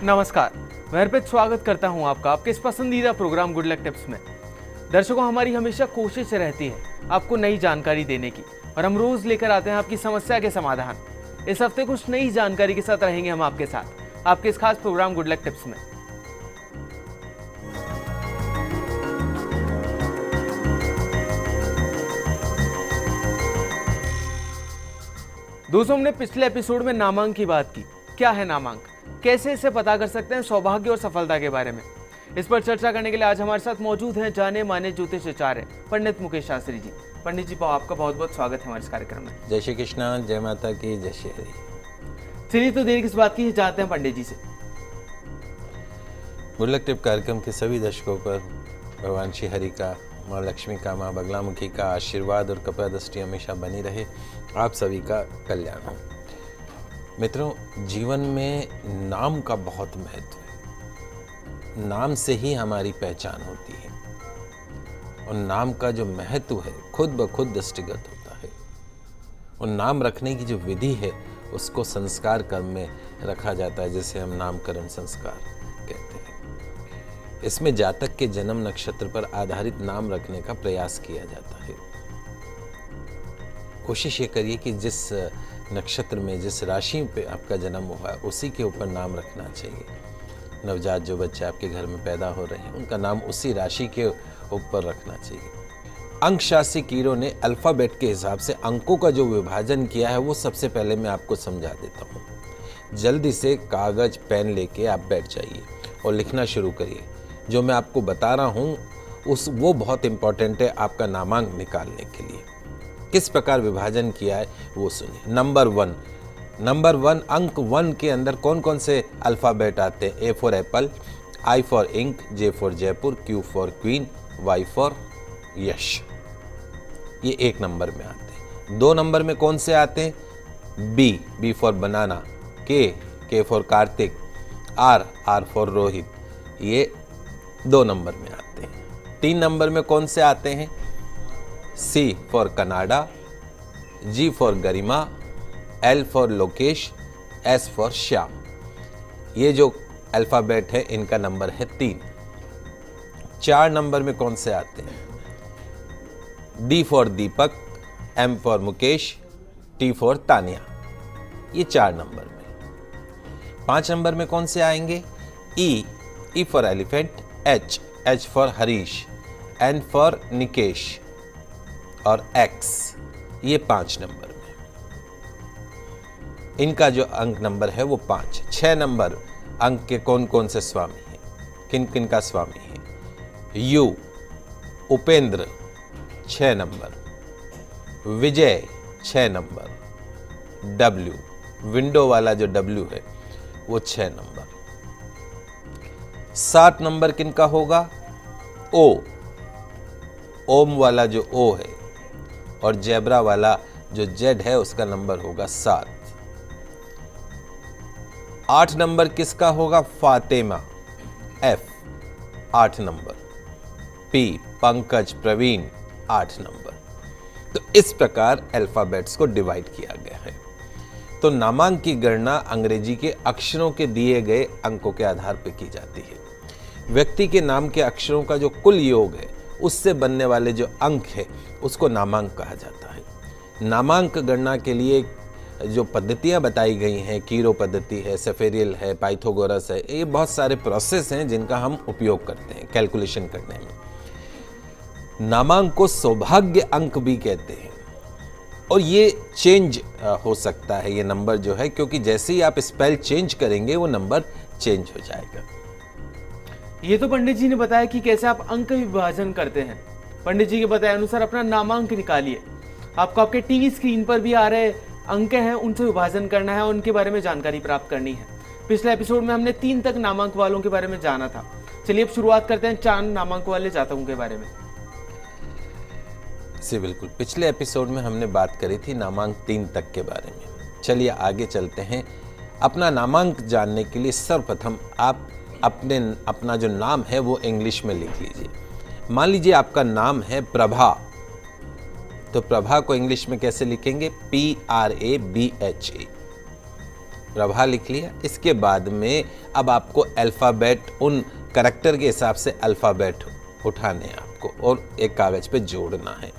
नमस्कार, मैं अर्पित स्वागत करता हूं आपका आपके इस पसंदीदा प्रोग्राम गुड लक टिप्स में। दर्शकों, हमारी हमेशा कोशिश रहती है आपको नई जानकारी देने की और हम रोज लेकर आते हैं आपकी समस्या के समाधान। इस हफ्ते कुछ नई जानकारी के साथ रहेंगे हम आपके साथ आपके इस खास प्रोग्राम गुड लक टिप्स में। दोस्तों, हमने पिछले एपिसोड में नामांक की बात की। क्या है नामांक, कैसे इसे पता कर सकते हैं, सौभाग्य और सफलता के बारे में इस पर चर्चा करने के लिए आज हमारे साथ मौजूद हैं जाने माने ज्योतिष आचार्य पंडित मुकेश शास्त्री जी। पंडित जी, आपका बहुत बहुत स्वागत है हमारे इस कार्यक्रम में। जय श्री कृष्ण, जय माता की, जय श्री हरि। चलिए तो देर किस बात की, जानते हैं पंडित जी से। गुड लक टिप कार्यक्रम के सभी दर्शकों पर भगवान श्री हरि का, माँ लक्ष्मी का, माँ बगलामुखी का आशीर्वाद और कृपा दृष्टि हमेशा बनी रहे। आप सभी का कल्याण हो। मित्रों, जीवन में नाम का बहुत महत्व है। नाम से ही हमारी पहचान होती है और नाम का जो महत्व है खुद ब खुद दृष्टिगत होता है। और नाम रखने की जो विधि है उसको संस्कार कर्म में रखा जाता है, जिसे हम नामकरण संस्कार कहते हैं। इसमें जातक के जन्म नक्षत्र पर आधारित नाम रखने का प्रयास किया जाता है। कोशिश ये करिए कि जिस नक्षत्र में, जिस राशि पे आपका जन्म हुआ है उसी के ऊपर नाम रखना चाहिए। नवजात जो बच्चे आपके घर में पैदा हो रहे हैं उनका नाम उसी राशि के ऊपर रखना चाहिए। अंकशास्त्री कीरों ने अल्फ़ाबेट के हिसाब से अंकों का जो विभाजन किया है वो सबसे पहले मैं आपको समझा देता हूँ। जल्दी से कागज पेन लेके आप बैठ जाइए और लिखना शुरू करिए। जो मैं आपको बता रहा हूँ वो बहुत इंपॉर्टेंट है आपका नामांक निकालने के लिए। किस प्रकार विभाजन किया है वो सुनिए। नंबर वन, अंक 1 के अंदर कौन कौन से अल्फ़ाबेट आते हैं? A for apple, I for ink, J for Jaipur, Q for queen, Y for Yash. ये 1 नंबर में आते हैं। 2 नंबर में कौन से आते हैं? B for banana, K for Kartik, R for Rohit. ये 2 नंबर में आते हैं। 3 नंबर में कौन से आते हैं? C for Canada, G for Garima, L for Lokesh, S for Shyam. ये जो अल्फ़ाबेट है इनका नंबर है 3। 4 नंबर में कौन से आते हैं? D for Deepak, M for Mukesh, T for Tania. ये 4 नंबर में। 5 नंबर में कौन से आएंगे? E for elephant, H for Harish, N for Nikesh और एक्स। ये 5 नंबर में। इनका जो अंक नंबर है वो 5। 6 नंबर अंक के कौन कौन से स्वामी हैं, किन किन का स्वामी है? You, Upendra 6 number, Vijay 6 number, W, window वाला जो डब्ल्यू है वो 6 नंबर। 7 नंबर किन का होगा? ओ, ओम वाला जो ओ है और जेब्रा वाला जो जेड है उसका नंबर होगा 7। 8 नंबर किसका होगा? फातिमा, एफ 8 नंबर, पी पंकज प्रवीण 8 नंबर। तो इस प्रकार अल्फाबेट्स को डिवाइड किया गया है। तो नामांक की गणना अंग्रेजी के अक्षरों के दिए गए अंकों के आधार पर की जाती है। व्यक्ति के नाम के अक्षरों का जो कुल योग है उससे बनने वाले जो अंक है उसको नामांक कहा जाता है। नामांक गणना के लिए जो पद्धतियां बताई गई हैं, कीरो पद्धति है, सेफेरियल है, पाइथागोरस है, ये बहुत सारे प्रोसेस हैं जिनका हम उपयोग करते हैं कैलकुलेशन करने में। नामांक को सौभाग्य अंक भी कहते हैं और ये चेंज हो सकता है ये नंबर जो है, क्योंकि जैसे ही आप स्पेल चेंज करेंगे वो नंबर चेंज हो जाएगा। ये तो पंडित जी ने बताया कि कैसे आप अंक विभाजन करते हैं। पंडित जी के बताए अनुसार अपना नामांक निकालिए। आपको आपके टीवी स्क्रीन पर भी आ रहे अंक हैं, उनसे विभाजन करना है और उनके बारे में जानकारी प्राप्त करनी है। पिछले एपिसोड में हमने 3 तक नामांक वालों के बारे में जाना था। चलिए अब शुरुआत करते हैं 4 नामांक वाले जातकों के बारे में। जी बिल्कुल, पिछले एपिसोड में हमने बात करी थी नामांक 3 तक के बारे में। चलिए आगे चलते हैं। अपना नामांक जानने के लिए सर्वप्रथम आप अपना जो नाम है वो इंग्लिश में लिख लीजिए। मान लीजिए आपका नाम है प्रभा, तो प्रभा को इंग्लिश में कैसे लिखेंगे? PRABHA। प्रभा लिख लिया। इसके बाद में अब आपको अल्फ़ाबेट उन करैक्टर के हिसाब से अल्फ़ाबेट उठाने हैं आपको और एक कागज़ पे जोड़ना है।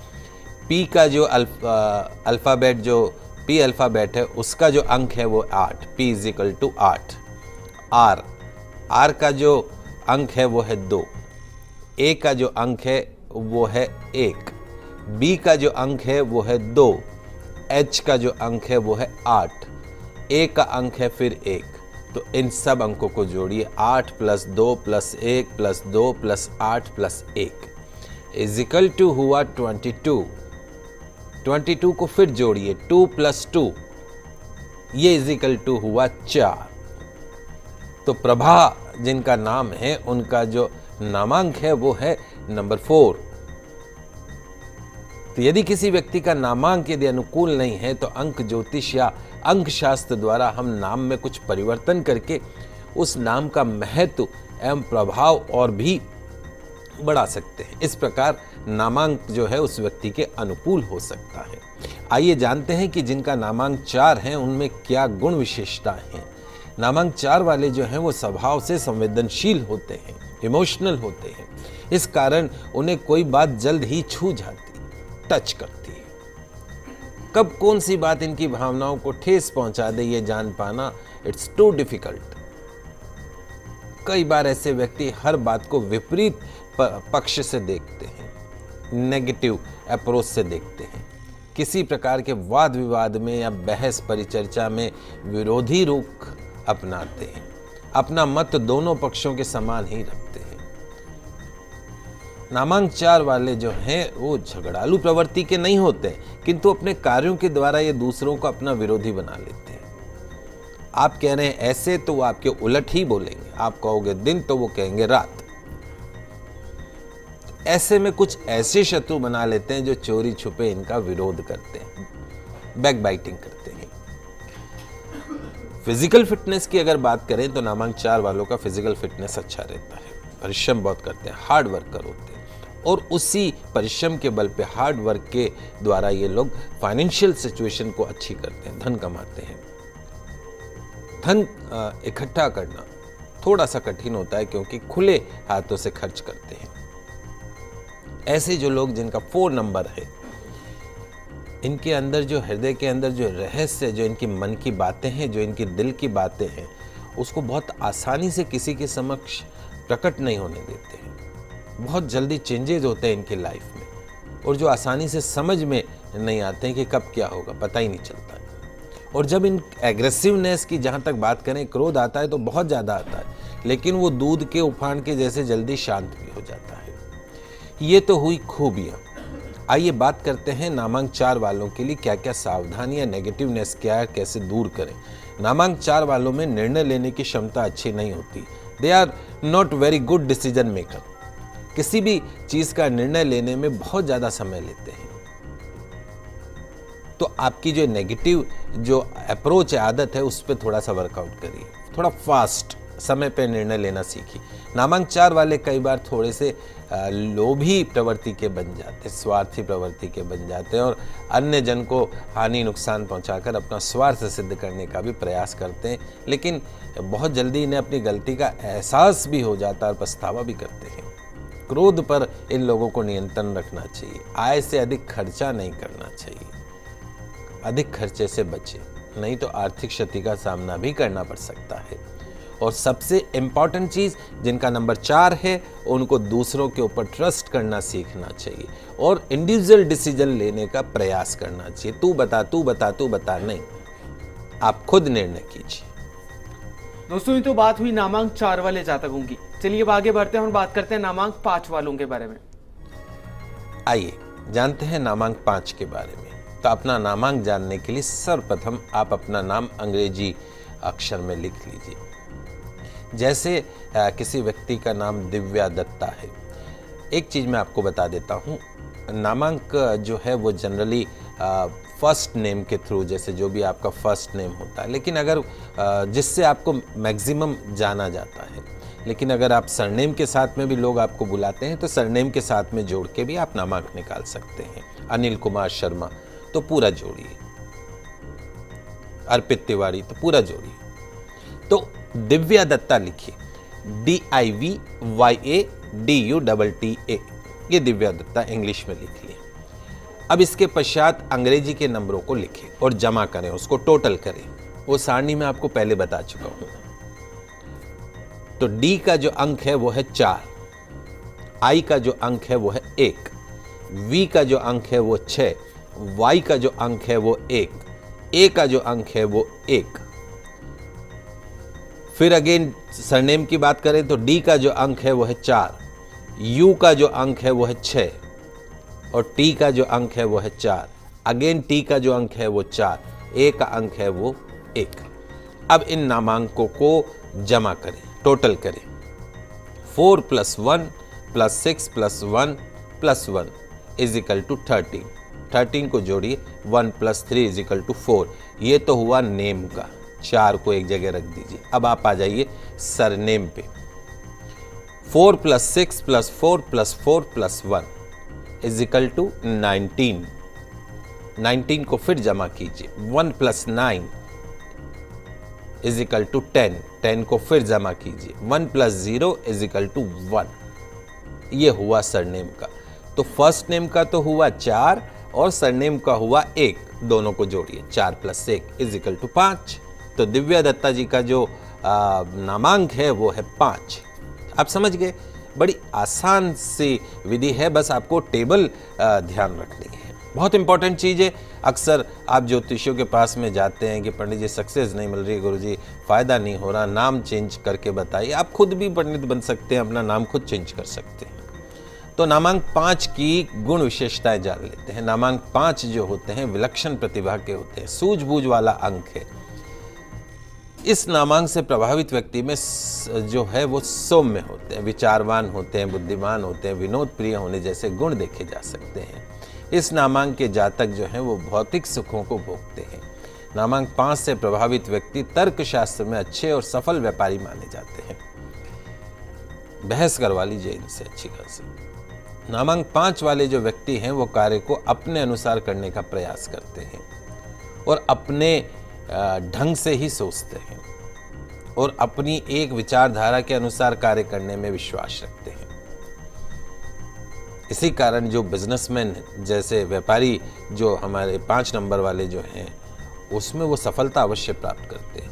पी का जो अल्फ़ाबेट जो पी अल्फ़ाबेट है उसका जो अंक है वो 8, P = 8। आर का जो अंक है वो है 2, ए का जो अंक है वो है 1, बी का जो अंक है वो है 2, एच का जो अंक है वो है 8, ए का अंक है फिर 1। तो इन सब अंकों को जोड़िए, 8 + 2 + 1 + 2 + 8 + 1 = हुआ 22। 22 को फिर जोड़िए, 2 + 2 ये = हुआ 4। तो प्रभा जिनका नाम है उनका जो नामांक है वो है नंबर 4। तो यदि किसी व्यक्ति का नामांक यदि अनुकूल नहीं है तो अंक ज्योतिष या अंक शास्त्र द्वारा हम नाम में कुछ परिवर्तन करके उस नाम का महत्व एवं प्रभाव और भी बढ़ा सकते हैं। इस प्रकार नामांक जो है उस व्यक्ति के अनुकूल हो सकता है। आइए जानते हैं कि जिनका नामांक 4 है उनमें क्या गुण विशेषताएं हैं। नामांक 4 वाले जो हैं वो स्वभाव से संवेदनशील होते हैं, इमोशनल होते हैं। इस कारण उन्हें कोई बात जल्द ही छू जाती, टच करती है। कब कौन सी बात इनकी भावनाओं को ठेस पहुंचा दे ये जान पाना इट्स टू डिफिकल्ट। कई बार ऐसे व्यक्ति हर बात को विपरीत पक्ष से देखते हैं, नेगेटिव अप्रोच से देखते हैं। किसी प्रकार के वाद विवाद में या बहस परिचर्चा में विरोधी रुख अपनाते हैं, अपना मत दोनों पक्षों के समान ही रखते हैं। नामांक 4 वाले जो हैं वो झगड़ालू प्रवृत्ति के नहीं होते, किंतु अपने कार्यों के द्वारा ये दूसरों को अपना विरोधी बना लेते हैं। आप कह रहे हैं ऐसे तो वो आपके उलट ही बोलेंगे, आप कहोगे दिन तो वो कहेंगे रात। ऐसे में कुछ ऐसे शत्रु बना लेते हैं जो चोरी छुपे इनका विरोध करते हैं, बैक बाइटिंग करते हैं। फिजिकल फिटनेस की अगर बात करें तो नामांक 4 वालों का फिजिकल फिटनेस अच्छा रहता है, परिश्रम बहुत करते हैं, हार्ड वर्कर होते हैं और उसी परिश्रम के बल पे हार्ड वर्क के द्वारा ये लोग फाइनेंशियल सिचुएशन को अच्छी करते हैं, धन कमाते हैं। धन इकट्ठा करना थोड़ा सा कठिन होता है क्योंकि खुले हाथों से खर्च करते हैं। ऐसे जो लोग जिनका 4 नंबर है, इनके अंदर जो हृदय के अंदर जो रहस्य, जो इनकी मन की बातें हैं, जो इनकी दिल की बातें हैं, उसको बहुत आसानी से किसी के समक्ष प्रकट नहीं होने देते हैं। बहुत जल्दी चेंजेस होते हैं इनकी लाइफ में और जो आसानी से समझ में नहीं आते हैं कि कब क्या होगा, पता ही नहीं चलता। और जब इन एग्रेसिवनेस की जहाँ तक बात करें, क्रोध आता है तो बहुत ज़्यादा आता है, लेकिन वो दूध के उफान के जैसे जल्दी शांत भी हो जाता है। ये तो हुई खूबियाँ। आइए बात करते हैं नामांक 4 वालों के लिए क्या क्या सावधानियां, नेगेटिवनेस क्या है, कैसे दूर करें। नामांक 4 वालों में निर्णय लेने की क्षमता अच्छी नहीं होती। They are not very good decision maker. किसी भी चीज का निर्णय लेने में बहुत ज्यादा समय लेते हैं। तो आपकी जो नेगेटिव जो अप्रोच है, आदत है, उस पर थोड़ा सा वर्कआउट करिए, थोड़ा फास्ट समय पे निर्णय लेना सीखिए। नामांक 4 वाले कई बार थोड़े से लोभी प्रवृत्ति के बन जाते, स्वार्थी प्रवृत्ति के बन जाते हैं और अन्य जन को हानि नुकसान पहुंचाकर अपना स्वार्थ सिद्ध करने का भी प्रयास करते हैं, लेकिन बहुत जल्दी इन्हें अपनी गलती का एहसास भी हो जाता है और पछतावा भी करते हैं। क्रोध पर इन लोगों को नियंत्रण रखना चाहिए। आय से अधिक खर्चा नहीं करना चाहिए, अधिक खर्चे से बचें, नहीं तो आर्थिक क्षति का सामना भी करना पड़ सकता है। और सबसे इंपॉर्टेंट चीज, जिनका नंबर 4 है, उनको दूसरों के ऊपर ट्रस्ट करना सीखना चाहिए और इंडिविजुअल डिसीजन लेने का प्रयास करना चाहिए। तू बता तू बता तू बता नहीं, आप खुद निर्णय कीजिए। दोस्तों, ये तो बात हुई नामांक 4 वाले जातकों की। चलिए अब आगे बढ़ते हैं और बात करते हैं नामांक 5 वालों के बारे में। आइए जानते हैं नामांक 5 के बारे में। तो अपना नामांक जानने के लिए सर्वप्रथम आप अपना नाम अंग्रेजी अक्षर में लिख लीजिए। जैसे किसी व्यक्ति का नाम दिव्या दत्ता है। एक चीज़ मैं आपको बता देता हूँ, नामांक जो है वो जनरली फर्स्ट नेम के थ्रू, जैसे जो भी आपका फर्स्ट नेम होता है, लेकिन अगर जिससे आपको मैक्सिमम जाना जाता है, लेकिन अगर आप सरनेम के साथ में भी लोग आपको बुलाते हैं तो सरनेम के साथ में जोड़ के भी आप नामांक निकाल सकते हैं। अनिल कुमार शर्मा तो पूरा जोड़िए, अर्पित तिवारी तो पूरा जोड़िए। तो दिव्या दत्ता लिखिए, DIVYADUTTA, ये दिव्या दत्ता इंग्लिश में लिख लिया। अब इसके पश्चात अंग्रेजी के नंबरों को लिखें और जमा करें, उसको टोटल करें। वो सारणी में आपको पहले बता चुका हूं। तो डी का जो अंक है वो है 4, आई का जो अंक है वो है 1, वी का जो अंक है वो 6, वाई का जो अंक है वो 1, ए का जो अंक है वो 1। फिर अगेन सरनेम की बात करें तो डी का जो अंक है वो है 4, यू का जो अंक है वो है 6 और टी का जो अंक है वो है 4। अगेन टी का जो अंक है वो 4, ए का अंक है वो 1। अब इन नामांकों को जमा करें, टोटल करें। 4 + 1 + 6 + 1 + 1 = 13। 13 को जोड़िए, 1 + 3 = 4। ये तो हुआ नेम का, 4 को एक जगह रख दीजिए। अब आप आ जाइए सरनेम पे। 4 + 6 + 4 + 4 + 1 = 19। 19 को फिर जमा कीजिए। 1 + 9 = 10। 10 को फिर जमा कीजिए। 1 + 0 = 1। ये हुआ सरनेम का। तो फर्स्ट नेम का तो हुआ 4 और सरनेम का हुआ 1। दोनों को जोड़िए, 4 + 1 = 5। तो दिव्या दत्ता जी का जो नामांक है वो है 5। आप समझ गए, बड़ी आसान सी विधि है, बस आपको टेबल ध्यान रखनी है। बहुत इंपॉर्टेंट चीज़ है। अक्सर आप ज्योतिषियों के पास में जाते हैं कि पंडित जी सक्सेस नहीं मिल रही, गुरुजी फ़ायदा नहीं हो रहा, नाम चेंज करके बताइए। आप खुद भी पंडित बन सकते हैं, अपना नाम खुद चेंज कर सकते हैं। तो नामांक 5 की गुण विशेषताएं जान लेते हैं। नामांक 5 जो होते हैं विलक्षण प्रतिभा के होते हैं, सूझबूझ वाला अंक है। इस नामांक से प्रभावित व्यक्ति में जो है वो सौम्य होते हैं, विचारवान होते हैं, बुद्धिमान होते हैं, विनोद प्रिय होने जैसे गुण देखे जा सकते हैं। इस नामांक के जातक जो हैं वो भौतिक सुखों को भोगते हैं। नामांक 5 से प्रभावित व्यक्ति तर्कशास्त्र में अच्छे और सफल व्यापारी माने जाते हैं। बहस करवा लीजिए इनसे अच्छी खासी। नामांक 5 वाले जो व्यक्ति हैं वो कार्य को अपने अनुसार करने का प्रयास करते हैं और अपने ढंग से ही सोचते हैं और अपनी एक विचारधारा के अनुसार कार्य करने में विश्वास रखते हैं। इसी कारण जो बिजनेसमैन जैसे व्यापारी जो हमारे 5 नंबर वाले जो हैं उसमें वो सफलता अवश्य प्राप्त करते हैं।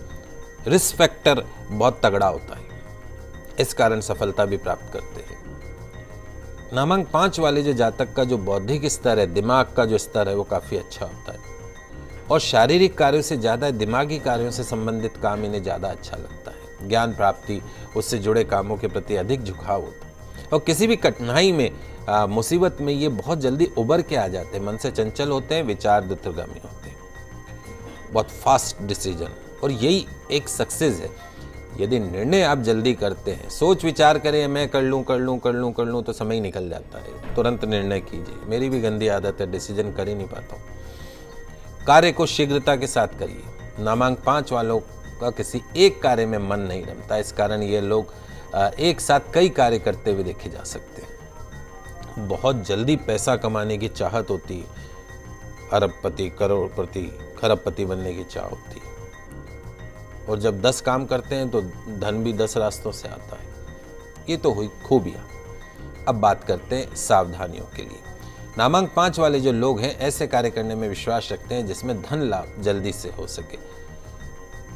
रिस्क फैक्टर बहुत तगड़ा होता है, इस कारण सफलता भी प्राप्त करते हैं। नामांक 5 वाले जो जातक का जो बौद्धिक स्तर है, दिमाग का जो स्तर है वो काफ़ी अच्छा होता है और शारीरिक कार्यों से ज़्यादा दिमागी कार्यों से संबंधित काम इन्हें ज़्यादा अच्छा लगता है। ज्ञान प्राप्ति, उससे जुड़े कामों के प्रति अधिक झुकाव होता है और किसी भी कठिनाई में मुसीबत में ये बहुत जल्दी उबर के आ जाते हैं। मन से चंचल होते हैं, विचार द्रुतगामी होते हैं, बहुत फास्ट डिसीजन, और यही एक सक्सेस है। यदि निर्णय आप जल्दी करते हैं, सोच विचार करें मैं कर लूँ तो समय ही निकल जाता है। तुरंत निर्णय कीजिए। मेरी भी गंदी आदत है, डिसीजन कर ही नहीं पाता हूँ। कार्य को शीघ्रता के साथ करिए। नामांक 5 वालों का किसी एक कार्य में मन नहीं रमता, इस कारण ये लोग एक साथ कई कार्य करते हुए देखे जा सकते हैं। बहुत जल्दी पैसा कमाने की चाहत होती है, अरबपति, करोड़पति, खरबपति बनने की चाह होती है और जब 10 काम करते हैं तो धन भी 10 रास्तों से आता है। ये तो हुई खूबियाँ। अब बात करते हैं सावधानियों के लिए। नामांक 5 वाले जो लोग हैं ऐसे कार्य करने में विश्वास रखते हैं जिसमें धन लाभ जल्दी से हो सके,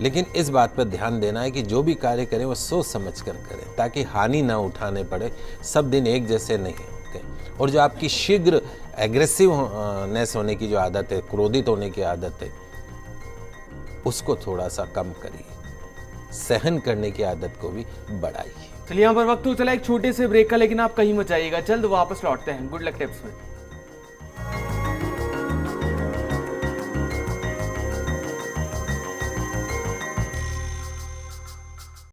लेकिन इस बात पर ध्यान देना है कि जो भी कार्य करें वो सोच समझ कर करें ताकि हानि ना उठाने पड़े। सब दिन एक जैसे नहीं होते और जो आपकी शीघ्र एग्रेसिवनेस होने की जो आदत है, क्रोधित होने की आदत है, उसको थोड़ा सा कम करिए। सहन करने की आदत को भी बढ़ाइए। चलिए यहाँ पर वक्त तो चला एक छोटे से ब्रेक का, लेकिन आप कहीं मत जाइएगा, जल्द वापस लौटते हैं गुड लक टिप्स में।